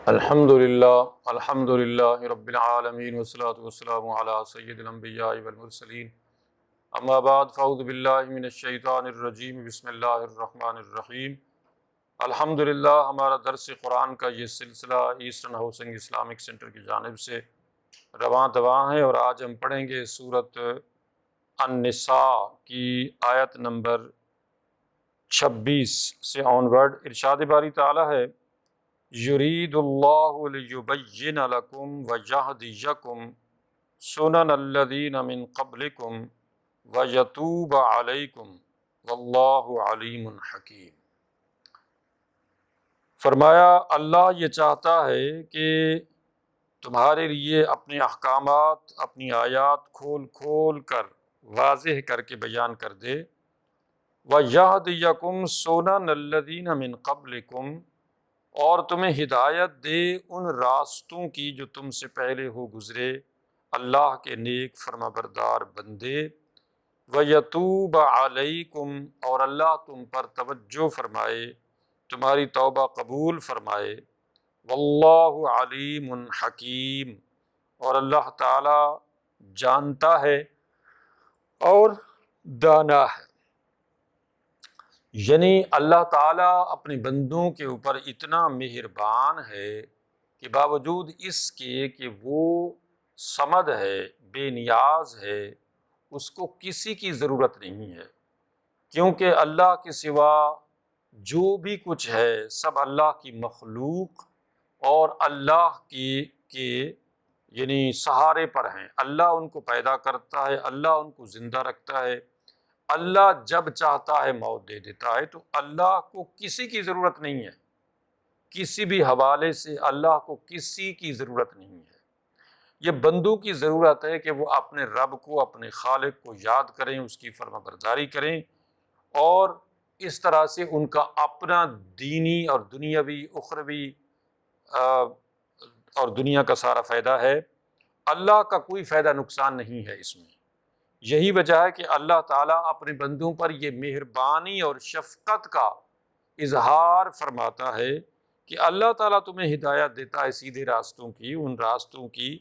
الحمد للہ رب العالمین والصلاة والسلام علی سید الانبیاء والمرسلین اما بعد فاعوذ باللہ من الشیطان الرجیم بسم اللہ الرحمن الرحیم۔ الحمدللہ ہمارا درس قرآن کا یہ سلسلہ ایسٹرن ہاؤسنگ اسلامک سینٹر کی جانب سے رواں دواں ہے، اور آج ہم پڑھیں گے سورۃ النساء کی آیت نمبر 26 سے آنورڈ۔ ارشاد باری تعالیٰ ہے یرید اللہ لیبین لکم ویہدیکم سنن الذین من قبلکم ویتوب علیکم واللہ علیم حکیم۔ فرمایا اللہ یہ چاہتا ہے کہ تمہارے لیے اپنے احکامات، اپنی آیات کھول کھول کر واضح کر کے بیان کر دے، وَيَهْدِيَكُمْ سُنَنَ الَّذِينَ مِن قَبْلِكُمْ، اور تمہیں ہدایت دے ان راستوں کی جو تم سے پہلے ہو گزرے، اللہ کے نیک فرما بردار بندے، وَيَتُوبَ عَلَيْكُمْ، اور اللہ تم پر توجہ فرمائے، تمہاری توبہ قبول فرمائے، واللہ علیم حکیم، اور اللہ تعالی جانتا ہے اور دانا ہے۔ یعنی اللہ تعالیٰ اپنے بندوں کے اوپر اتنا مہربان ہے کہ باوجود اس کے کہ وہ صمد ہے، بے نیاز ہے، اس کو کسی کی ضرورت نہیں ہے، کیونکہ اللہ کے سوا جو بھی کچھ ہے سب اللہ کی مخلوق اور اللہ کے یعنی سہارے پر ہیں۔ اللہ ان کو پیدا کرتا ہے، اللہ ان کو زندہ رکھتا ہے، اللہ جب چاہتا ہے موت دے دیتا ہے، تو اللہ کو کسی کی ضرورت نہیں ہے، کسی بھی حوالے سے اللہ کو کسی کی ضرورت نہیں ہے۔ یہ بندوں کی ضرورت ہے کہ وہ اپنے رب کو، اپنے خالق کو یاد کریں، اس کی فرما برداری کریں، اور اس طرح سے ان کا اپنا دینی اور دنیاوی اخروی اور دنیا کا سارا فائدہ ہے۔ اللہ کا کوئی فائدہ نقصان نہیں ہے اس میں۔ یہی وجہ ہے کہ اللہ تعالیٰ اپنے بندوں پر یہ مہربانی اور شفقت کا اظہار فرماتا ہے کہ اللہ تعالیٰ تمہیں ہدایت دیتا ہے سیدھے راستوں کی، ان راستوں کی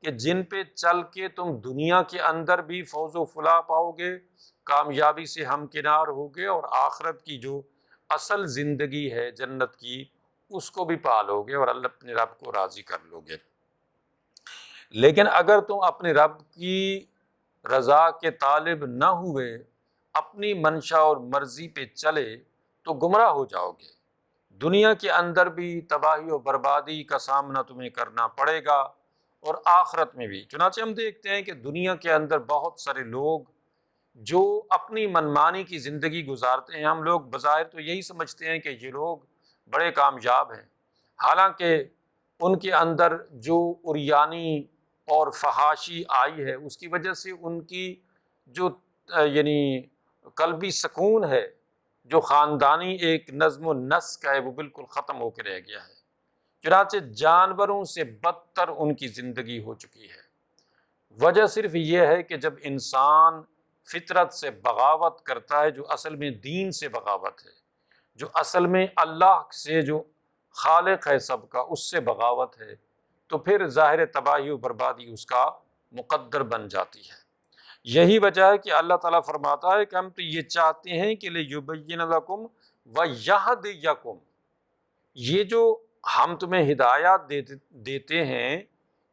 کہ جن پہ چل کے تم دنیا کے اندر بھی فوز و فلاح پاؤ گے، کامیابی سے ہمکنار ہوگے، اور آخرت کی جو اصل زندگی ہے جنت کی اس کو بھی پالو گے اور اللہ اپنے رب کو راضی کر لو گے۔ لیکن اگر تم اپنے رب کی رضا کے طالب نہ ہوئے، اپنی منشا اور مرضی پہ چلے، تو گمراہ ہو جاؤ گے۔ دنیا کے اندر بھی تباہی و بربادی کا سامنا تمہیں کرنا پڑے گا، اور آخرت میں بھی۔ چنانچہ ہم دیکھتے ہیں کہ دنیا کے اندر بہت سارے لوگ جو اپنی منمانی کی زندگی گزارتے ہیں، ہم لوگ بظاہر تو یہی سمجھتے ہیں کہ یہ لوگ بڑے کامیاب ہیں، حالانکہ ان کے اندر جو عریانی اور فحاشی آئی ہے اس کی وجہ سے ان کی جو یعنی قلبی سکون ہے، جو خاندانی ایک نظم و نسق ہے، وہ بالکل ختم ہو کے رہ گیا ہے۔ چنانچہ جانوروں سے بدتر ان کی زندگی ہو چکی ہے۔ وجہ صرف یہ ہے کہ جب انسان فطرت سے بغاوت کرتا ہے، جو اصل میں دین سے بغاوت ہے، جو اصل میں اللہ سے، جو خالق ہے سب کا، اس سے بغاوت ہے، تو پھر ظاہر تباہی و بربادی اس کا مقدر بن جاتی ہے۔ یہی وجہ ہے کہ اللہ تعالیٰ فرماتا ہے کہ ہم تو یہ چاہتے ہیں کہ لیبین لکم ویہدیکم، یہ جو ہم تمہیں ہدایات دیتے ہیں،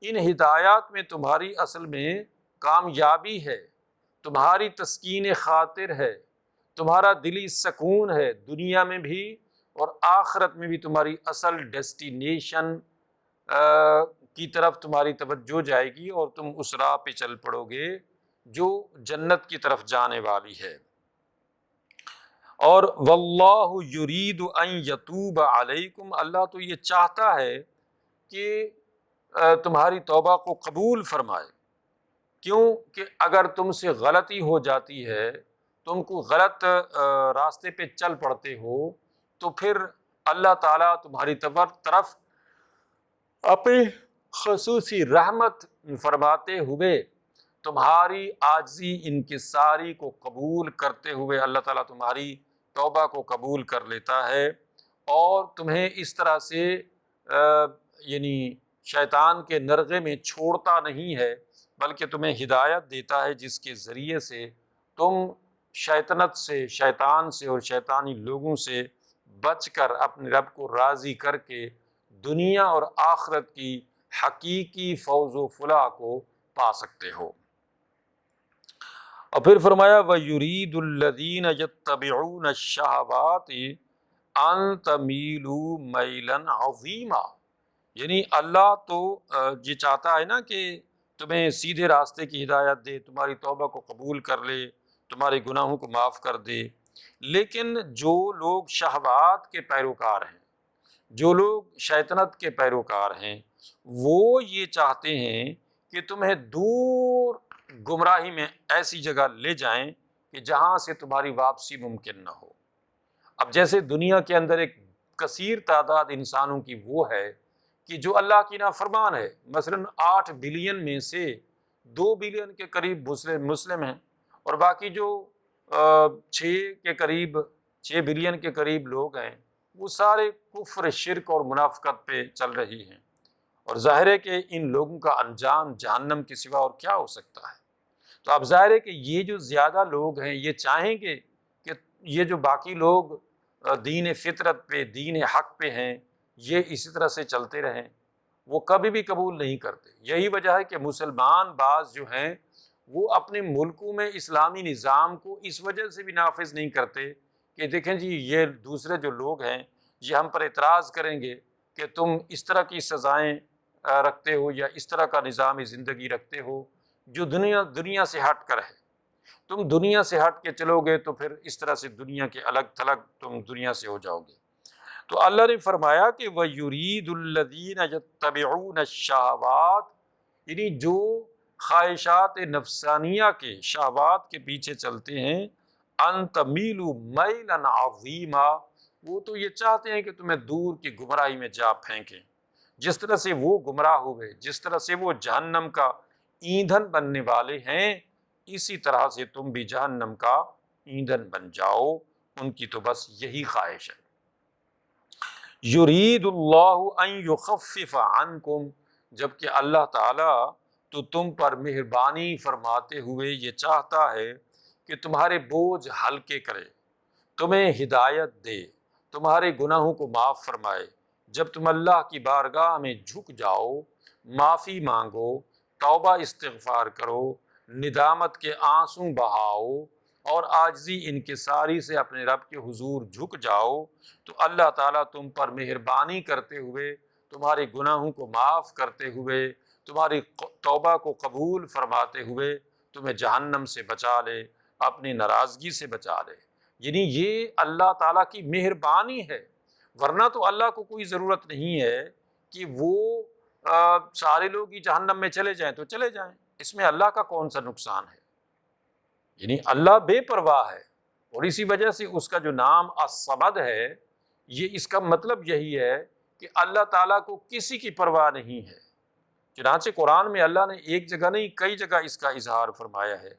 ان ہدایات میں تمہاری اصل میں کامیابی ہے، تمہاری تسکین خاطر ہے، تمہارا دلی سکون ہے، دنیا میں بھی اور آخرت میں بھی تمہاری اصل ڈیسٹینیشن کی طرف تمہاری توجہ جائے گی، اور تم اس راہ پہ چل پڑو گے جو جنت کی طرف جانے والی ہے۔ اور واللہ یرید ان یتوب علیکم، اللہ تو یہ چاہتا ہے کہ تمہاری توبہ کو قبول فرمائے۔ کیوں کہ اگر تم سے غلطی ہو جاتی ہے، تم کو غلط راستے پہ چل پڑتے ہو، تو پھر اللہ تعالیٰ تمہاری طرف اپنی خصوصی رحمت فرماتے ہوئے، تمہاری عاجزی انکساری کو قبول کرتے ہوئے اللہ تعالیٰ تمہاری توبہ کو قبول کر لیتا ہے، اور تمہیں اس طرح سے یعنی شیطان کے نرغے میں چھوڑتا نہیں ہے، بلکہ تمہیں ہدایت دیتا ہے جس کے ذریعے سے تم شیطنت سے، شیطان سے اور شیطانی لوگوں سے بچ کر اپنے رب کو راضی کر کے دنیا اور آخرت کی حقیقی فوز و فلاح کو پا سکتے ہو۔ اور پھر فرمایا وَيُرِيدُ الَّذِينَ يَتَّبِعُونَ الشَّهَوَاتِ أَن تَمِيلُوا مَيْلًا عَظِيمًا، یعنی اللہ تو یہ چاہتا ہے نا کہ تمہیں سیدھے راستے کی ہدایت دے، تمہاری توبہ کو قبول کر لے، تمہارے گناہوں کو معاف کر دے، لیکن جو لوگ شہوات کے پیروکار ہیں، جو لوگ شیطنت کے پیروکار ہیں، وہ یہ چاہتے ہیں کہ تمہیں دور گمراہی میں ایسی جگہ لے جائیں کہ جہاں سے تمہاری واپسی ممکن نہ ہو۔ اب جیسے دنیا کے اندر ایک کثیر تعداد انسانوں کی وہ ہے کہ جو اللہ کی نافرمان ہے، مثلاً 8 بلین میں سے 2 بلین کے قریب مسلم ہیں، اور باقی جو 6 بلین کے قریب لوگ ہیں وہ سارے کفر، شرک اور منافقت پہ چل رہی ہیں، اور ظاہر ہے کہ ان لوگوں کا انجام جہنم کے سوا اور کیا ہو سکتا ہے۔ تو اب ظاہر ہے کہ یہ جو زیادہ لوگ ہیں یہ چاہیں گے کہ یہ جو باقی لوگ دین فطرت پہ، دین حق پہ ہیں، یہ اسی طرح سے چلتے رہیں، وہ کبھی بھی قبول نہیں کرتے۔ یہی وجہ ہے کہ مسلمان بعض جو ہیں وہ اپنے ملکوں میں اسلامی نظام کو اس وجہ سے بھی نافذ نہیں کرتے کہ دیکھیں جی یہ دوسرے جو لوگ ہیں یہ ہم پر اعتراض کریں گے کہ تم اس طرح کی سزائیں رکھتے ہو یا اس طرح کا نظام زندگی رکھتے ہو جو دنیا سے ہٹ کر ہے، تم دنیا سے ہٹ کے چلو گے تو پھر اس طرح سے دنیا کے الگ تھلگ تم دنیا سے ہو جاؤ گے۔ تو اللہ نے فرمایا کہ وَيُرِيدُ الَّذِينَ يَتَّبِعُونَ الشَّهَوَاتِ، یعنی جو خواہشات نفسانیہ کے، شہوات کے پیچھے چلتے ہیں، أَن تَمِيلُوا مَيْلًا عَظِيمًا، وہ تو یہ چاہتے ہیں کہ تمہیں دور کی گمراہی میں جا پھینکیں۔ جس طرح سے وہ گمراہ ہوئے، جس طرح سے وہ جہنم کا ایندھن بننے والے ہیں، اسی طرح سے تم بھی جہنم کا ایندھن بن جاؤ۔ ان کی تو بس یہی خواہش ہے۔ یرید اللہ ان یخفف عنکم، جبکہ اللہ تعالیٰ تو تم پر مہربانی فرماتے ہوئے یہ چاہتا ہے کہ تمہارے بوجھ ہلکے کرے، تمہیں ہدایت دے، تمہارے گناہوں کو معاف فرمائے۔ جب تم اللہ کی بارگاہ میں جھک جاؤ، معافی مانگو، توبہ استغفار کرو، ندامت کے آنسو بہاؤ اور عاجزی انکساری سے اپنے رب کے حضور جھک جاؤ، تو اللہ تعالیٰ تم پر مہربانی کرتے ہوئے، تمہارے گناہوں کو معاف کرتے ہوئے، تمہاری توبہ کو قبول فرماتے ہوئے تمہیں جہنم سے بچا لے، اپنی ناراضگی سے بچا لے۔ یعنی یہ اللہ تعالیٰ کی مہربانی ہے، ورنہ تو اللہ کو کوئی ضرورت نہیں ہے کہ وہ سارے لوگ ہی جہنم میں چلے جائیں تو چلے جائیں، اس میں اللہ کا کون سا نقصان ہے؟ یعنی اللہ بے پرواہ ہے، اور اسی وجہ سے اس کا جو نام الصمد ہے، یہ اس کا مطلب یہی ہے کہ اللہ تعالیٰ کو کسی کی پرواہ نہیں ہے۔ چنانچہ قرآن میں اللہ نے ایک جگہ نہیں کئی جگہ اس کا اظہار فرمایا ہے۔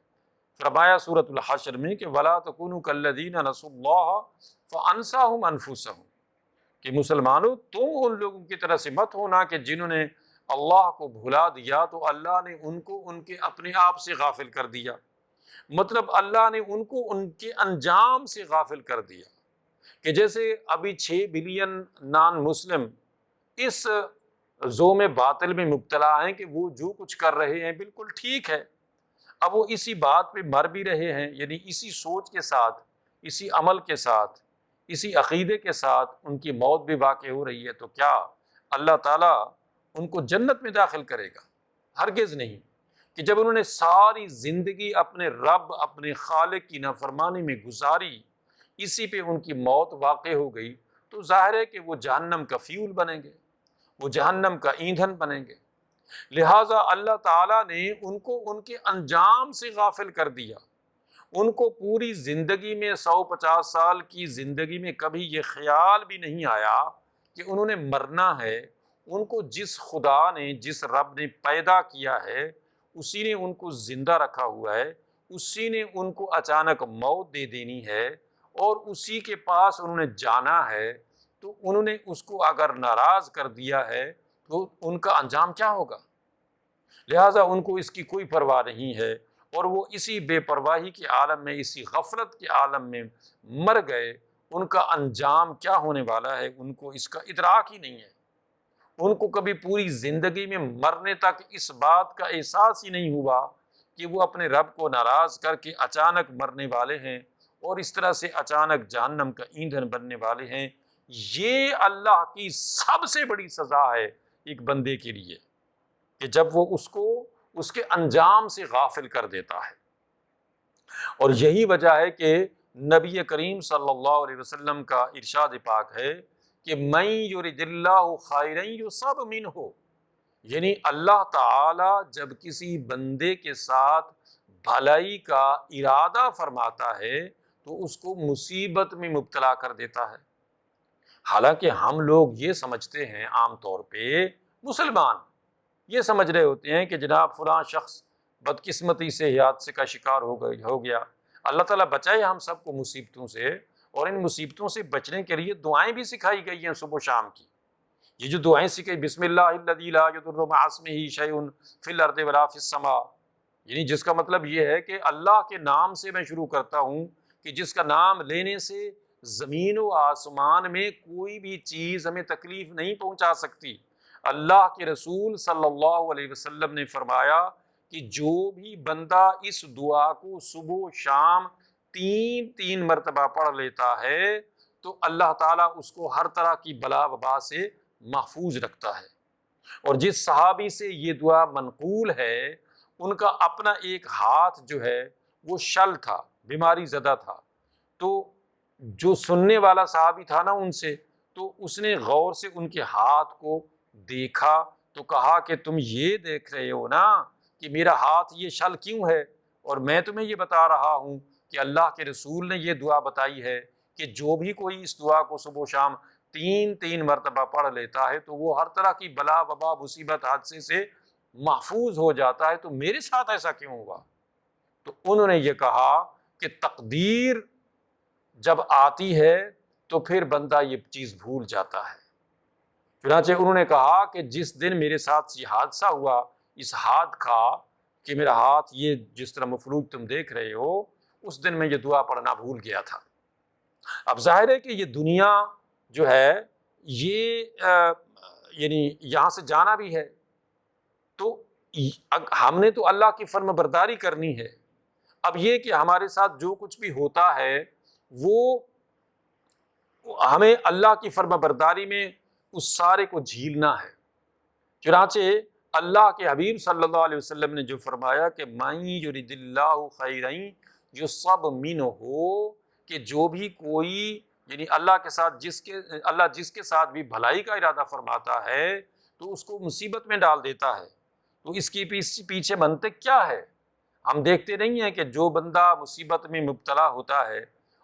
فرمایا سورۃ الحشر میں کہ وَلَا تَكُونُوا كَالَّذِينَ نَسُوا اللَّهَ فَأَنسَاهُمْ أَنفُسَهُمْ، کہ مسلمانوں تم ان لوگوں کی طرح سے مت ہونا کہ جنہوں نے اللہ کو بھلا دیا تو اللہ نے ان کو ان کے اپنے آپ سے غافل کر دیا، مطلب اللہ نے ان کو ان کے انجام سے غافل کر دیا، کہ جیسے ابھی 6 بلین نان مسلم اس زوم باطل میں مبتلا ہیں کہ وہ جو کچھ کر رہے ہیں بالکل ٹھیک ہے، اب وہ اسی بات پہ مر بھی رہے ہیں، یعنی اسی سوچ کے ساتھ، اسی عمل کے ساتھ، اسی عقیدے کے ساتھ ان کی موت بھی واقع ہو رہی ہے، تو کیا اللہ تعالیٰ ان کو جنت میں داخل کرے گا؟ ہرگز نہیں۔ کہ جب انہوں نے ساری زندگی اپنے رب، اپنے خالق کی نافرمانی میں گزاری، اسی پہ ان کی موت واقع ہو گئی، تو ظاہر ہے کہ وہ جہنم کا فیول بنیں گے، وہ جہنم کا ایندھن بنیں گے۔ لہٰذا اللہ تعالیٰ نے ان کو ان کے انجام سے غافل کر دیا۔ ان کو پوری زندگی میں 150 سال کی زندگی میں کبھی یہ خیال بھی نہیں آیا کہ انہوں نے مرنا ہے۔ ان کو جس خدا نے، جس رب نے پیدا کیا ہے، اسی نے ان کو زندہ رکھا ہوا ہے، اسی نے ان کو اچانک موت دے دینی ہے، اور اسی کے پاس انہوں نے جانا ہے، تو انہوں نے اس کو اگر ناراض کر دیا ہے تو ان کا انجام کیا ہوگا؟ لہٰذا ان کو اس کی کوئی پرواہ نہیں ہے، اور وہ اسی بے پرواہی کے عالم میں، اسی غفلت کے عالم میں مر گئے۔ ان کا انجام کیا ہونے والا ہے ان کو اس کا ادراک ہی نہیں ہے۔ ان کو کبھی پوری زندگی میں مرنے تک اس بات کا احساس ہی نہیں ہوا کہ وہ اپنے رب کو ناراض کر کے اچانک مرنے والے ہیں، اور اس طرح سے اچانک جہنم کا ایندھن بننے والے ہیں۔ یہ اللہ کی سب سے بڑی سزا ہے ایک بندے کے لیے، کہ جب وہ اس کو اس کے انجام سے غافل کر دیتا ہے۔ اور یہی وجہ ہے کہ نبی کریم صلی اللہ علیہ وسلم کا ارشاد پاک ہے کہ من یرد اللہ خیرا یصب منہ، یعنی اللہ تعالی جب کسی بندے کے ساتھ بھلائی کا ارادہ فرماتا ہے تو اس کو مصیبت میں مبتلا کر دیتا ہے۔ حالانکہ ہم لوگ یہ سمجھتے ہیں، عام طور پہ مسلمان یہ سمجھ رہے ہوتے ہیں کہ جناب فلاں شخص بدقسمتی سے حادثے کا شکار ہو گیا، اللہ تعالیٰ بچائے ہم سب کو مصیبتوں سے، اور ان مصیبتوں سے بچنے کے لیے دعائیں بھی سکھائی گئی ہیں صبح و شام کی۔ یہ جو دعائیں سکھائی، بسم اللہ الذی لا یضر مع اسمہ شیء فی الارض ولا فی السماء، یعنی جس کا مطلب یہ ہے کہ اللہ کے نام سے میں شروع کرتا ہوں کہ جس کا نام لینے سے زمین و آسمان میں کوئی بھی چیز ہمیں تکلیف نہیں پہنچا سکتی۔ اللہ کے رسول صلی اللہ علیہ وسلم نے فرمایا کہ جو بھی بندہ اس دعا کو صبح و شام 3 مرتبہ پڑھ لیتا ہے تو اللہ تعالیٰ اس کو ہر طرح کی بلا وبا سے محفوظ رکھتا ہے۔ اور جس صحابی سے یہ دعا منقول ہے، ان کا اپنا ایک ہاتھ جو ہے وہ شل تھا، بیماری زدہ تھا، تو جو سننے والا صحابی تھا نا ان سے، تو اس نے غور سے ان کے ہاتھ کو دیکھا تو کہا کہ تم یہ دیکھ رہے ہو نا کہ میرا ہاتھ یہ شل کیوں ہے، اور میں تمہیں یہ بتا رہا ہوں کہ اللہ کے رسول نے یہ دعا بتائی ہے کہ جو بھی کوئی اس دعا کو صبح و شام 3 مرتبہ پڑھ لیتا ہے تو وہ ہر طرح کی بلا وبا مصیبت حادثے سے محفوظ ہو جاتا ہے، تو میرے ساتھ ایسا کیوں ہوا؟ تو انہوں نے یہ کہا کہ تقدیر جب آتی ہے تو پھر بندہ یہ چیز بھول جاتا ہے۔ چنانچہ انہوں نے کہا کہ جس دن میرے ساتھ یہ حادثہ ہوا، اس ہاتھ کا کہ میرا ہاتھ یہ جس طرح مفلوج تم دیکھ رہے ہو، اس دن میں یہ دعا پڑھنا بھول گیا تھا۔ اب ظاہر ہے کہ یہ دنیا جو ہے یہ یعنی یہاں سے جانا بھی ہے، تو ہم نے تو اللہ کی فرم برداری کرنی ہے۔ اب یہ کہ ہمارے ساتھ جو کچھ بھی ہوتا ہے وہ ہمیں اللہ کی فرما برداری میں اس سارے کو جھیلنا ہے۔ چنانچہ اللہ کے حبیب صلی اللہ علیہ وسلم نے جو فرمایا کہ من یرد اللہ خیرا یصب منہ، کہ جو بھی کوئی یعنی اللہ کے ساتھ اللہ جس کے ساتھ بھی بھلائی کا ارادہ فرماتا ہے تو اس کو مصیبت میں ڈال دیتا ہے۔ تو اس کی پیچھے منطق کیا ہے؟ ہم دیکھتے نہیں ہیں کہ جو بندہ مصیبت میں مبتلا ہوتا ہے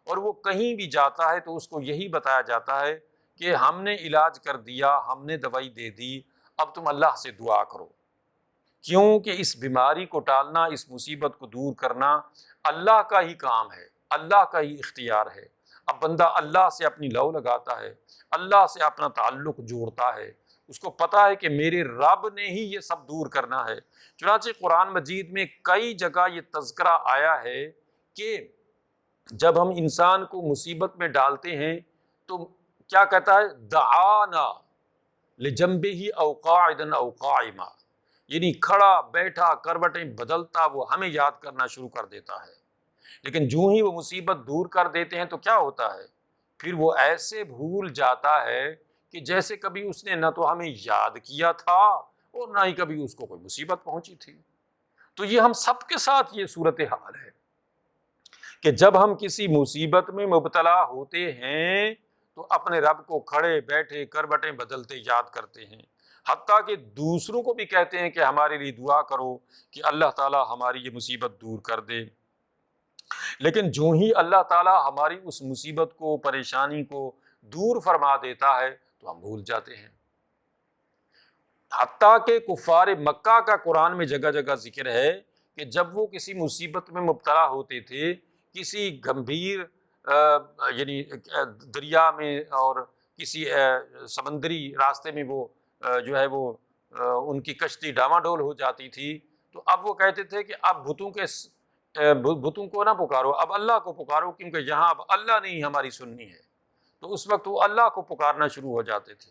اور وہ کہیں بھی جاتا ہے تو اس کو یہی بتایا جاتا ہے کہ ہم نے علاج کر دیا، ہم نے دوائی دے دی، اب تم اللہ سے دعا کرو، کیونکہ اس بیماری کو ٹالنا، اس مصیبت کو دور کرنا اللہ کا ہی کام ہے، اللہ کا ہی اختیار ہے۔ اب بندہ اللہ سے اپنی لو لگاتا ہے، اللہ سے اپنا تعلق جوڑتا ہے، اس کو پتا ہے کہ میرے رب نے ہی یہ سب دور کرنا ہے۔ چنانچہ قرآن مجید میں کئی جگہ یہ تذکرہ آیا ہے کہ جب ہم انسان کو مصیبت میں ڈالتے ہیں تو کیا کہتا ہے؟ دعانا لجنبہ او قاعدا او قائما، یعنی کھڑا بیٹھا کروٹیں بدلتا وہ ہمیں یاد کرنا شروع کر دیتا ہے۔ لیکن جو ہی وہ مصیبت دور کر دیتے ہیں تو کیا ہوتا ہے؟ پھر وہ ایسے بھول جاتا ہے کہ جیسے کبھی اس نے نہ تو ہمیں یاد کیا تھا اور نہ ہی کبھی اس کو کوئی مصیبت پہنچی تھی۔ تو یہ ہم سب کے ساتھ یہ صورتحال ہے کہ جب ہم کسی مصیبت میں مبتلا ہوتے ہیں تو اپنے رب کو کھڑے بیٹھے کروٹیں بدلتے یاد کرتے ہیں، حتیٰ کہ دوسروں کو بھی کہتے ہیں کہ ہمارے لیے دعا کرو کہ اللہ تعالیٰ ہماری یہ مصیبت دور کر دے۔ لیکن جو ہی اللہ تعالیٰ ہماری اس مصیبت کو، پریشانی کو دور فرما دیتا ہے تو ہم بھول جاتے ہیں۔ حتیٰ کہ کفار مکہ کا قرآن میں جگہ جگہ ذکر ہے کہ جب وہ کسی مصیبت میں مبتلا ہوتے تھے، کسی گمبھیر یعنی دریا میں اور کسی سمندری راستے میں وہ جو ہے وہ ان کی کشتی ڈاواڈول ہو جاتی تھی، تو اب وہ کہتے تھے کہ اب بتوں کو نہ پکارو، اب اللہ کو پکارو، کیونکہ یہاں اب اللہ نے ہی ہماری سننی ہے۔ تو اس وقت وہ اللہ کو پکارنا شروع ہو جاتے تھے،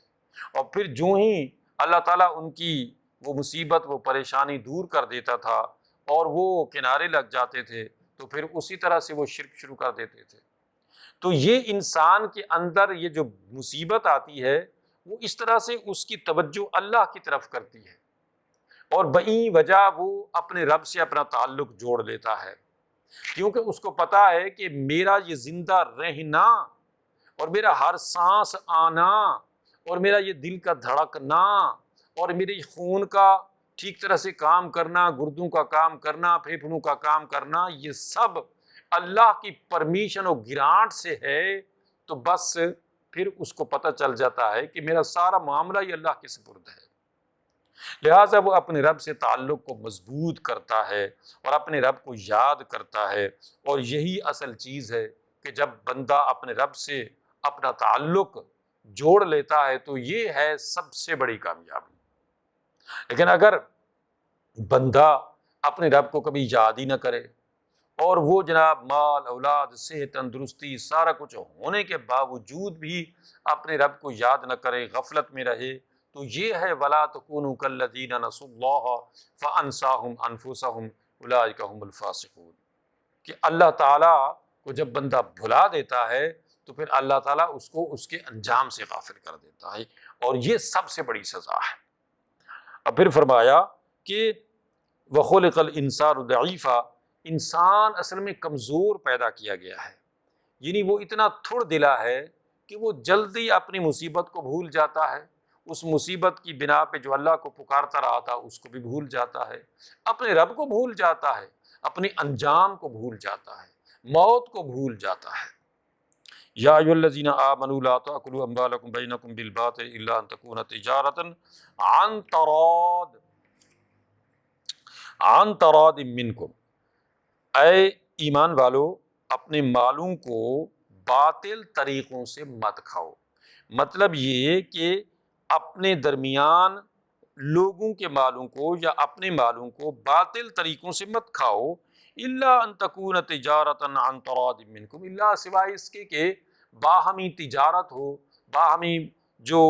اور پھر جو ہی اللہ تعالیٰ ان کی وہ مصیبت، وہ پریشانی دور کر دیتا تھا اور وہ کنارے لگ جاتے تھے، تو پھر اسی طرح سے وہ شرک شروع کر دیتے تھے۔ تو یہ انسان کے اندر یہ جو مصیبت آتی ہے، وہ اس طرح سے اس کی توجہ اللہ کی طرف کرتی ہے، اور بئی وجہ وہ اپنے رب سے اپنا تعلق جوڑ لیتا ہے، کیونکہ اس کو پتا ہے کہ میرا یہ زندہ رہنا اور میرا ہر سانس آنا اور میرا یہ دل کا دھڑکنا اور میرے خون کا ٹھیک طرح سے کام کرنا، گردوں کا کام کرنا، پھیپھڑوں کا کام کرنا، یہ سب اللہ کی پرمیشن اور گرانٹ سے ہے۔ تو بس پھر اس کو پتہ چل جاتا ہے کہ میرا سارا معاملہ یہ اللہ کے سپرد ہے، لہٰذا وہ اپنے رب سے تعلق کو مضبوط کرتا ہے اور اپنے رب کو یاد کرتا ہے، اور یہی اصل چیز ہے کہ جب بندہ اپنے رب سے اپنا تعلق جوڑ لیتا ہے تو یہ ہے سب سے بڑی کامیابی۔ لیکن اگر بندہ اپنے رب کو کبھی یاد ہی نہ کرے، اور وہ جناب مال، اولاد، صحت، تندرستی سارا کچھ ہونے کے باوجود بھی اپنے رب کو یاد نہ کرے، غفلت میں رہے، تو یہ ہے وَلَا تَكُونُوا كَالَّذِينَ نَسُوا اللَّهَ فَأَنسَاهُمْ أَنفُسَهُمْ أُولَٰئِكَ هُمُ الْفَاسِقُونَ، کہ اللہ تعالیٰ کو جب بندہ بھلا دیتا ہے تو پھر اللہ تعالیٰ اس کو اس کے انجام سے غافل کر دیتا ہے، اور یہ سب سے بڑی سزا ہے۔ اب پھر فرمایا کہ وَخُلِقَ الْإِنسَانُ ضَعِيفًا، انسان اصل میں کمزور پیدا کیا گیا ہے، یعنی وہ اتنا تھڑ دلا ہے کہ وہ جلدی اپنی مصیبت کو بھول جاتا ہے، اس مصیبت کی بنا پہ جو اللہ کو پکارتا رہا تھا اس کو بھی بھول جاتا ہے، اپنے رب کو بھول جاتا ہے، اپنے انجام کو بھول جاتا ہے، موت کو بھول جاتا ہے۔ یا ایھا الذین آمنوا لا تأکلوا اموالکم بینکم بالباطل الا ان تکون تجارۃ عن تراض منکم، اے ایمان والو اپنے مالوں کو باطل طریقوں سے مت کھاؤ، مطلب یہ کہ اپنے درمیان لوگوں کے مالوں کو یا اپنے مالوں کو باطل طریقوں سے مت کھاؤ، الا ان تکون تجارۃ عن تراض منکم، اللہ سوائے اس کے کہ باہمی تجارت ہو، باہمی جو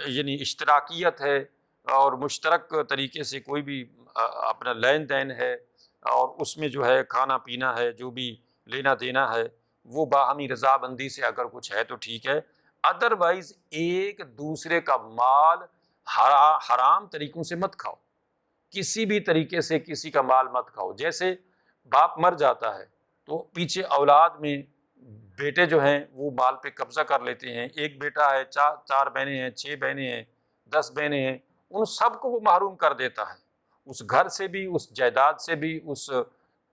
یعنی اشتراکیت ہے اور مشترک طریقے سے کوئی بھی اپنا لین دین ہے، اور اس میں جو ہے کھانا پینا ہے، جو بھی لینا دینا ہے وہ باہمی رضابندی سے اگر کچھ ہے تو ٹھیک ہے، ادروائز ایک دوسرے کا مال حرام طریقوں سے مت کھاؤ، کسی بھی طریقے سے کسی کا مال مت کھاؤ۔ جیسے باپ مر جاتا ہے تو پیچھے اولاد میں بیٹے جو ہیں وہ مال پہ قبضہ کر لیتے ہیں، ایک بیٹا ہے، چار بہنیں ہیں، 6 بہنیں ہیں، 10 بہنیں ہیں، ان سب کو وہ محروم کر دیتا ہے، اس گھر سے بھی، اس جائیداد سے بھی، اس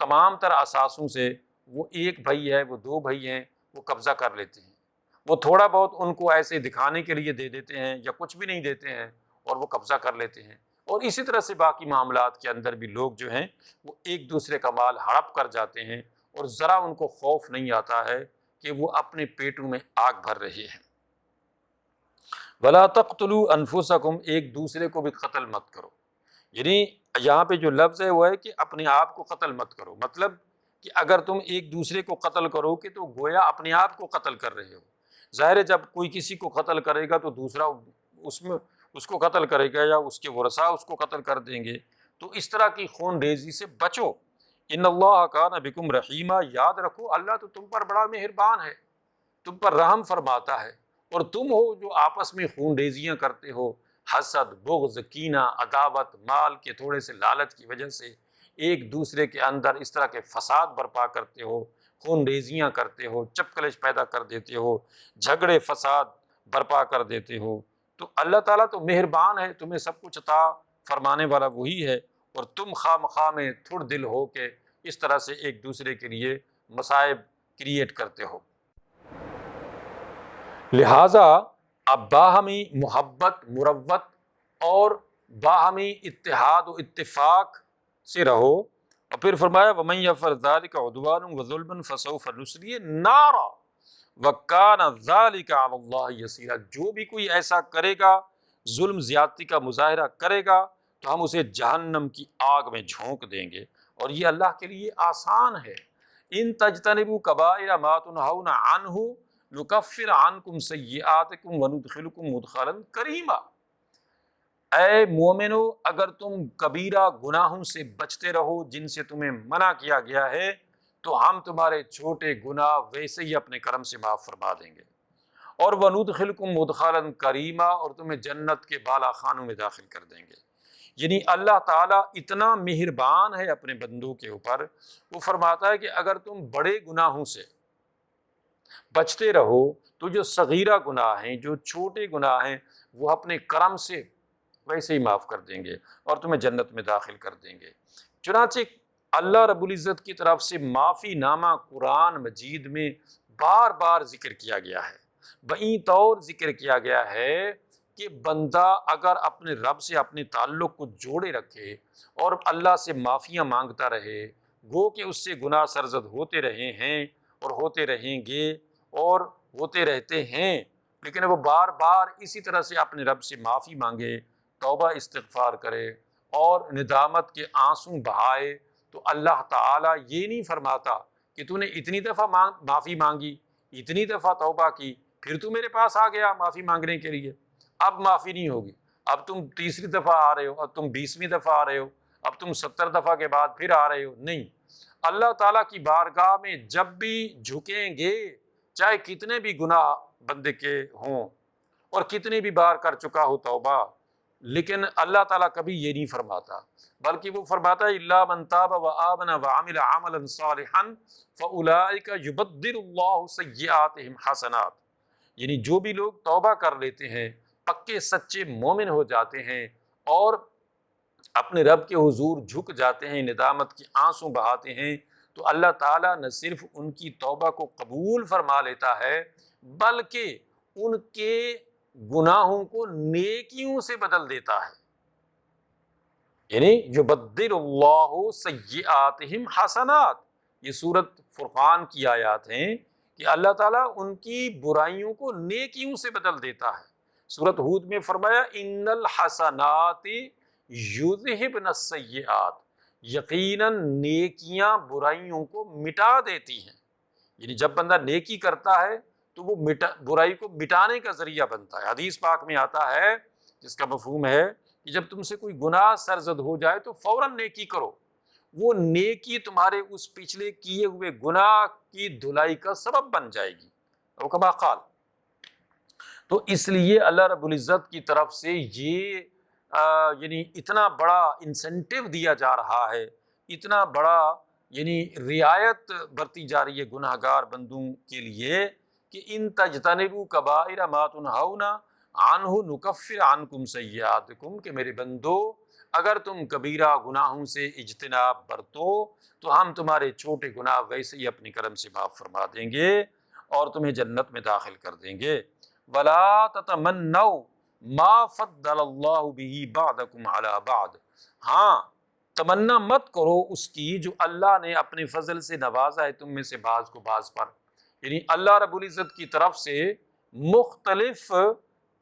تمام تر اثاثوں سے۔ وہ ایک بھائی ہے، وہ 2 بھائی ہیں، وہ قبضہ کر لیتے ہیں، وہ تھوڑا بہت ان کو ایسے دکھانے کے لیے دے دیتے ہیں یا کچھ بھی نہیں دیتے ہیں اور وہ قبضہ کر لیتے ہیں، اور اسی طرح سے باقی معاملات کے اندر بھی لوگ جو ہیں وہ ایک دوسرے کا مال ہڑپ کر جاتے ہیں، اور ذرا ان کو خوف نہیں آتا ہے کہ وہ اپنے پیٹوں میں آگ بھر رہے ہیں۔ وَلَا تَقْتُلُوا أَنفُسَكُمْ، ایک دوسرے کو بھی قتل مت کرو، یعنی یہاں پہ جو لفظ ہے وہ ہے کہ اپنے آپ کو قتل مت کرو، مطلب کہ اگر تم ایک دوسرے کو قتل کرو کہ تو گویا اپنے آپ کو قتل کر رہے ہو۔ ظاہر ہے جب کوئی کسی کو قتل کرے گا تو دوسرا اس کو قتل کرے گا یا اس کے ورثاء اس کو قتل کر دیں گے، تو اس طرح کی خون ریزی سے بچو۔ ان اللہ کان بکم رحیما، یاد رکھو اللہ تو تم پر بڑا مہربان ہے، تم پر رحم فرماتا ہے، اور تم ہو جو آپس میں خون ریزیاں کرتے ہو، حسد، بغض، کینہ، عداوت، مال کے تھوڑے سے لالچ کی وجہ سے ایک دوسرے کے اندر اس طرح کے فساد برپا کرتے ہو، خون ریزیاں کرتے ہو، چپکلش پیدا کر دیتے ہو، جھگڑے فساد برپا کر دیتے ہو، تو اللہ تعالیٰ تو مہربان ہے، تمہیں سب کچھ عطا فرمانے والا وہی ہے، اور تم خواہ مخواہ میں تھوڑ دل ہو کے اس طرح سے ایک دوسرے کے لیے مصائب کریٹ کرتے ہو۔ لہٰذا اب باہمی محبت، مروت اور باہمی اتحاد و اتفاق سے رہو، اور پھر فرمایا وَمَن يَفْعَلْ ذَلِكَ عُدْوَانًا وَظُلْمًا فَسَوْفَ نُصْلِيهِ نَارًا وَكَانَ ذَلِكَ عَلَى اللَّهِ يَسِيرًا، جو بھی کوئی ایسا کرے گا ظلم زیادتی کا مظاہرہ کرے گا تو ہم اسے جہنم کی آگ میں جھونک دیں گے، اور یہ اللہ کے لیے آسان ہے۔ ان تجتنبوا کبائر ما تنہون عنہ نکفر عنکم سیئاتکم وندخلکم مدخلا کریما۔ اے مومنو، اگر تم کبیرہ گناہوں سے بچتے رہو جن سے تمہیں منع کیا گیا ہے، تو ہم تمہارے چھوٹے گناہ ویسے ہی اپنے کرم سے معاف فرما دیں گے، اور وندخلکم مدخلا کریما، اور تمہیں جنت کے بالا خانوں میں داخل کر دیں گے۔ یعنی اللہ تعالیٰ اتنا مہربان ہے اپنے بندوں کے اوپر، وہ فرماتا ہے کہ اگر تم بڑے گناہوں سے بچتے رہو تو جو صغیرہ گناہ ہیں، جو چھوٹے گناہ ہیں، وہ اپنے کرم سے ویسے ہی معاف کر دیں گے اور تمہیں جنت میں داخل کر دیں گے۔ چنانچہ اللہ رب العزت کی طرف سے معافی نامہ قرآن مجید میں بار بار ذکر کیا گیا ہے، بئی طور ذکر کیا گیا ہے کہ بندہ اگر اپنے رب سے اپنے تعلق کو جوڑے رکھے اور اللہ سے معافیاں مانگتا رہے، گو کہ اس سے گناہ سرزد ہوتے رہے ہیں اور ہوتے رہیں گے اور ہوتے رہتے ہیں، لیکن وہ بار بار اسی طرح سے اپنے رب سے معافی مانگے، توبہ استغفار کرے اور ندامت کے آنسو بہائے، تو اللہ تعالیٰ یہ نہیں فرماتا کہ تو نے اتنی دفعہ معافی مانگی، اتنی دفعہ توبہ کی، پھر تو میرے پاس آ گیا معافی مانگنے کے لیے، اب معافی نہیں ہوگی، اب تم تیسری دفعہ آ رہے ہو، اب تم 20ویں دفعہ آ رہے ہو، اب تم 70 دفعہ کے بعد پھر آ رہے ہو۔ نہیں، اللہ تعالیٰ کی بارگاہ میں جب بھی جھکیں گے، چاہے کتنے بھی گناہ بندے کے ہوں اور کتنی بھی بار کر چکا ہو توبہ، لیکن اللہ تعالیٰ کبھی یہ نہیں فرماتا، بلکہ وہ فرماتا ہے الا من تاب وآمن وعمل عملا صالحا فاولئک یبدل اللہ سیئاتہم حسنات۔ یعنی جو بھی لوگ توبہ کر لیتے ہیں، پکے سچے مومن ہو جاتے ہیں اور اپنے رب کے حضور جھک جاتے ہیں، ندامت کے آنسو بہاتے ہیں، تو اللہ تعالیٰ نہ صرف ان کی توبہ کو قبول فرما لیتا ہے، بلکہ ان کے گناہوں کو نیکیوں سے بدل دیتا ہے۔ یعنی یبدل اللہ سیئاتہم حسنات، یہ سورۃ فرقان کی آیات ہیں کہ اللہ تعالیٰ ان کی برائیوں کو نیکیوں سے بدل دیتا ہے۔ سورۃ ہود میں فرمایا ان الحسنات یذہبن السیئات، یقیناً نیکیاں برائیوں کو مٹا دیتی ہیں۔ یعنی جب بندہ نیکی کرتا ہے تو وہ برائی کو مٹانے کا ذریعہ بنتا ہے۔ حدیث پاک میں آتا ہے جس کا مفہوم ہے کہ جب تم سے کوئی گناہ سرزد ہو جائے تو فوراً نیکی کرو، وہ نیکی تمہارے اس پچھلے کیے ہوئے گناہ کی دھلائی کا سبب بن جائے گی، او کما قال۔ تو اس لیے اللہ رب العزت کی طرف سے یہ یعنی اتنا بڑا انسینٹیو دیا جا رہا ہے، اتنا بڑا یعنی رعایت برتی جا رہی ہے گناہ گار بندوں کے لیے کہ ان تجتنبوا کبائر ما تنہون عنہ نکفر عنکم سیئاتکم، کہ میرے بندو اگر تم کبیرہ گناہوں سے اجتناب برتو تو ہم تمہارے چھوٹے گناہ ویسے ہی اپنی کرم سے معاف فرما دیں گے اور تمہیں جنت میں داخل کر دیں گے۔ ولا تتمنوا ما فضل اللہ به بعضکم علی بعض، ہاں تمنا مت کرو اس کی جو اللہ نے اپنے فضل سے نوازا ہے تم میں سے بعض کو بعض پر۔ یعنی اللہ رب العزت کی طرف سے مختلف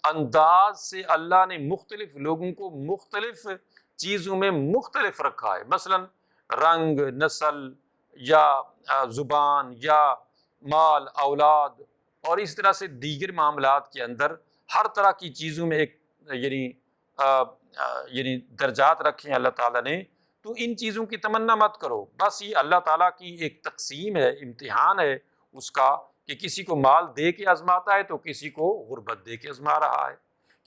انداز سے اللہ نے مختلف لوگوں کو مختلف چیزوں میں مختلف رکھا ہے، مثلا رنگ، نسل یا زبان یا مال، اولاد اور اس طرح سے دیگر معاملات کے اندر ہر طرح کی چیزوں میں ایک یعنی درجات رکھے ہیں اللہ تعالیٰ نے۔ تو ان چیزوں کی تمنا مت کرو، بس یہ اللہ تعالیٰ کی ایک تقسیم ہے، امتحان ہے اس کا کہ کسی کو مال دے کے آزماتا ہے تو کسی کو غربت دے کے آزما رہا ہے،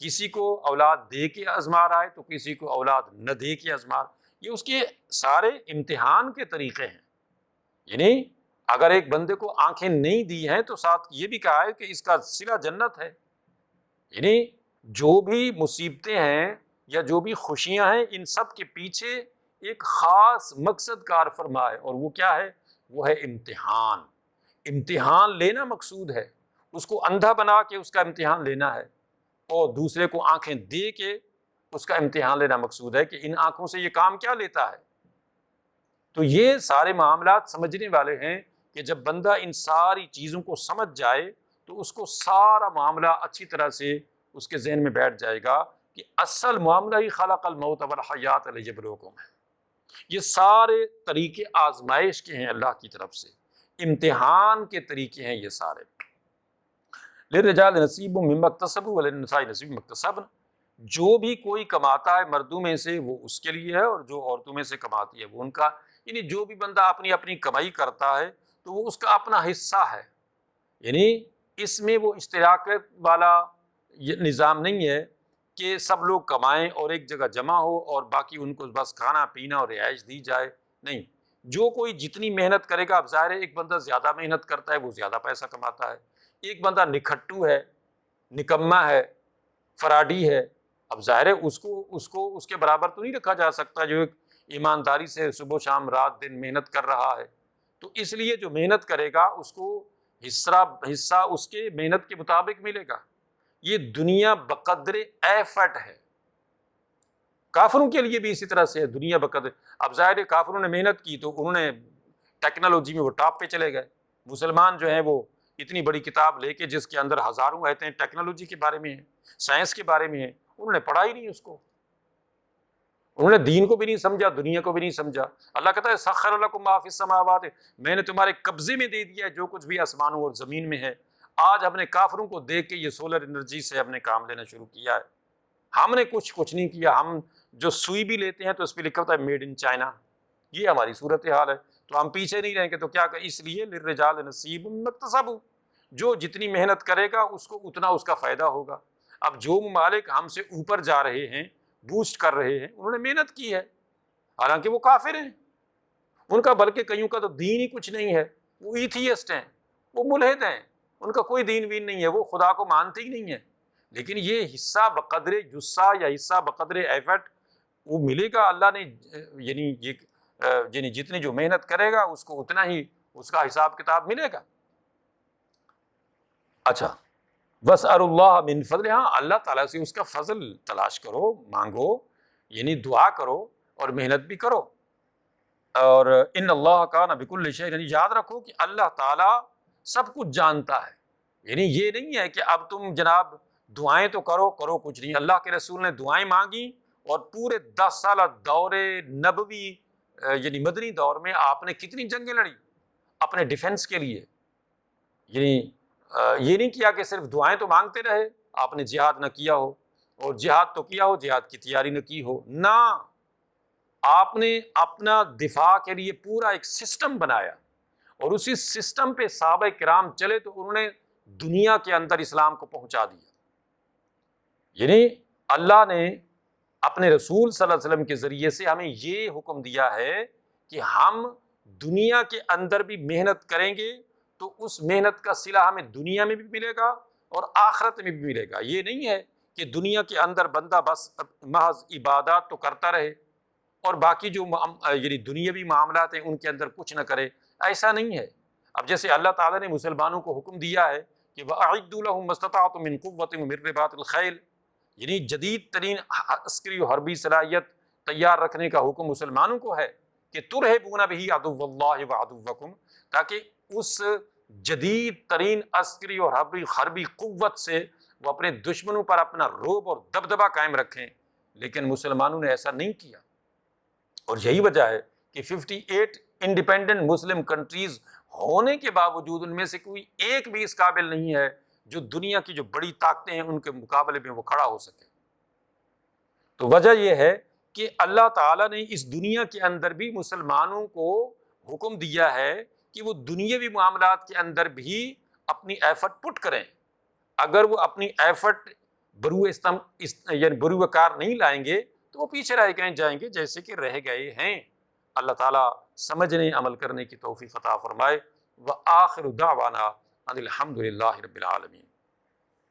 کسی کو اولاد دے کے آزما رہا ہے تو کسی کو اولاد نہ دے کے آزما رہا ہے۔ یہ اس کے سارے امتحان کے طریقے ہیں۔ یعنی اگر ایک بندے کو آنکھیں نہیں دی ہیں تو ساتھ یہ بھی کہا ہے کہ اس کا صلہ جنت ہے۔ یعنی جو بھی مصیبتیں ہیں یا جو بھی خوشیاں ہیں، ان سب کے پیچھے ایک خاص مقصد کار فرما ہے، اور وہ کیا ہے؟ وہ ہے امتحان۔ امتحان لینا مقصود ہے، اس کو اندھا بنا کے اس کا امتحان لینا ہے، اور دوسرے کو آنکھیں دے کے اس کا امتحان لینا مقصود ہے کہ ان آنکھوں سے یہ کام کیا لیتا ہے۔ تو یہ سارے معاملات سمجھنے والے ہیں کہ جب بندہ ان ساری چیزوں کو سمجھ جائے تو اس کو سارا معاملہ اچھی طرح سے اس کے ذہن میں بیٹھ جائے گا کہ اصل معاملہ ہی خلق الموت والحیات لیبلوکم ہے۔ یہ سارے طریقے آزمائش کے ہیں اللہ کی طرف سے، امتحان کے طریقے ہیں یہ سارے۔ للرجال نصیب مما اکتسبوا وللنساء نصیب مما اکتسبن، جو بھی کوئی کماتا ہے مردوں میں سے وہ اس کے لیے ہے، اور جو عورتوں میں سے کماتی ہے وہ ان کا، یعنی جو بھی بندہ اپنی اپنی کمائی کرتا ہے تو وہ اس کا اپنا حصہ ہے، یعنی اس میں وہ اشتراکیت والا یہ نظام نہیں ہے کہ سب لوگ کمائیں اور ایک جگہ جمع ہو اور باقی ان کو بس کھانا پینا اور رہائش دی جائے، نہیں، جو کوئی جتنی محنت کرے گا، اب ظاہر ہے ایک بندہ زیادہ محنت کرتا ہے وہ زیادہ پیسہ کماتا ہے، ایک بندہ نکھٹو ہے، نکما ہے، فراڈی ہے، اب ظاہر ہے اس کے برابر تو نہیں رکھا جا سکتا جو ایک ایمانداری سے صبح و شام رات دن محنت کر رہا ہے۔ تو اس لیے جو محنت کرے گا اس کو حصہ اس کے محنت کے مطابق ملے گا۔ یہ دنیا بقدر ایفٹ ہے، کافروں کے لیے بھی اسی طرح سے ہے، دنیا بقدر، اب ظاہر ہے کافروں نے محنت کی تو انہوں نے ٹیکنالوجی میں وہ ٹاپ پہ چلے گئے، مسلمان جو ہیں وہ اتنی بڑی کتاب لے کے جس کے اندر ہزاروں آیتیں ٹیکنالوجی کے بارے میں ہیں، سائنس کے بارے میں ہیں، انہوں نے پڑھا ہی نہیں اس کو، انہوں نے دین کو بھی نہیں سمجھا، دنیا کو بھی نہیں سمجھا۔ اللہ کہتا ہے سخر لکم ما فی السماوات، میں نے تمہارے قبضے میں دے دیا ہے جو کچھ بھی آسمانوں اور زمین میں ہے۔ آج ہم نے کافروں کو دیکھ کے یہ سولر انرجی سے ہم نے کام لینا شروع کیا ہے، ہم نے کچھ نہیں کیا، ہم جو سوئی بھی لیتے ہیں تو اس پہ لکھا ہوتا ہے میڈ ان چائنا، یہ ہماری صورتحال ہے، تو ہم پیچھے نہیں رہیں گے تو کیا کہ اس لیے للرجال نصیب مما اکتسبوا، جو جتنی محنت کرے گا اس کو اتنا اس کا فائدہ ہوگا۔ اب جو ممالک ہم سے اوپر جا رہے ہیں، بوسٹ کر رہے ہیں، انہوں نے محنت کی ہے، حالانکہ وہ کافر ہیں، ان کا بلکہ کئیوں کا تو دین ہی کچھ نہیں ہے، وہ ایتھیسٹ ہیں، وہ ملحد ہیں، ان کا کوئی دین وین نہیں ہے، وہ خدا کو مانتے ہی نہیں ہیں، لیکن یہ حصہ بقدر جسہ یا حصہ بقدر ایفٹ وہ ملے گا، اللہ نے یعنی جتنی جو محنت کرے گا اس کو اتنا ہی اس کا حساب کتاب ملے گا۔ اچھا، وَاسْأَلُوا اللَّهَ مِن فَضْلِهِ، ہاں اللہ تعالیٰ سے اس کا فضل تلاش کرو، مانگو، یعنی دعا کرو اور محنت بھی کرو، اور ان اللہ کان بکل شیء، یعنی یاد رکھو کہ اللہ تعالیٰ سب کچھ جانتا ہے، یعنی یہ نہیں ہے کہ اب تم جناب دعائیں تو کرو کچھ نہیں۔ اللہ کے رسول نے دعائیں مانگی اور پورے 10 سالہ دور نبوی یعنی مدنی دور میں آپ نے کتنی جنگیں لڑی اپنے ڈیفنس کے لیے، یعنی یہ نہیں کیا کہ صرف دعائیں تو مانگتے رہے، آپ نے جہاد نہ کیا ہو، اور جہاد تو کیا ہو، جہاد کی تیاری نہ کی ہو، نہ، آپ نے اپنا دفاع کے لیے پورا ایک سسٹم بنایا، اور اسی سسٹم پہ صحابہ کرام چلے تو انہوں نے دنیا کے اندر اسلام کو پہنچا دیا۔ یعنی اللہ نے اپنے رسول صلی اللہ علیہ وسلم کے ذریعے سے ہمیں یہ حکم دیا ہے کہ ہم دنیا کے اندر بھی محنت کریں گے تو اس محنت کا صلہ ہمیں دنیا میں بھی ملے گا اور آخرت میں بھی ملے گا۔ یہ نہیں ہے کہ دنیا کے اندر بندہ بس محض عبادات تو کرتا رہے اور باقی جو یعنی دنیاوی معاملات ہیں ان کے اندر کچھ نہ کرے، ایسا نہیں ہے۔ اب جیسے اللہ تعالیٰ نے مسلمانوں کو حکم دیا ہے کہ وَأَعِدُّوا لَهُم مَا اسْتَطَعْتُم مِّن قُوَّةٍ وَمِن رِّبَاطِ الْخَيْلِ، یعنی جدید ترین عسکری و حربی صلاحیت تیار رکھنے کا حکم مسلمانوں کو ہے کہ ترہبون بہ عدو اللہ وعدوکم، تاکہ اس جدید ترین عسکری اور حربی قوت سے وہ اپنے دشمنوں پر اپنا رعب اور دبدبہ قائم رکھیں، لیکن مسلمانوں نے ایسا نہیں کیا، اور یہی وجہ ہے کہ 58 انڈیپینڈنٹ مسلم کنٹریز ہونے کے باوجود ان میں سے کوئی ایک بھی اس قابل نہیں ہے جو دنیا کی جو بڑی طاقتیں ہیں ان کے مقابلے میں وہ کھڑا ہو سکے۔ تو وجہ یہ ہے کہ اللہ تعالیٰ نے اس دنیا کے اندر بھی مسلمانوں کو حکم دیا ہے کہ وہ دنیاوی معاملات کے اندر بھی اپنی ایفٹ پٹ کریں، اگر وہ اپنی ایفٹ یعنی بروئے کار نہیں لائیں گے تو وہ پیچھے رہ گئے جائیں گے جیسے کہ رہ گئے ہیں۔ اللہ تعالیٰ سمجھنے عمل کرنے کی توفیق عطا فرمائے۔ وآخر دعوانا ان الحمد للہ رب العالمین۔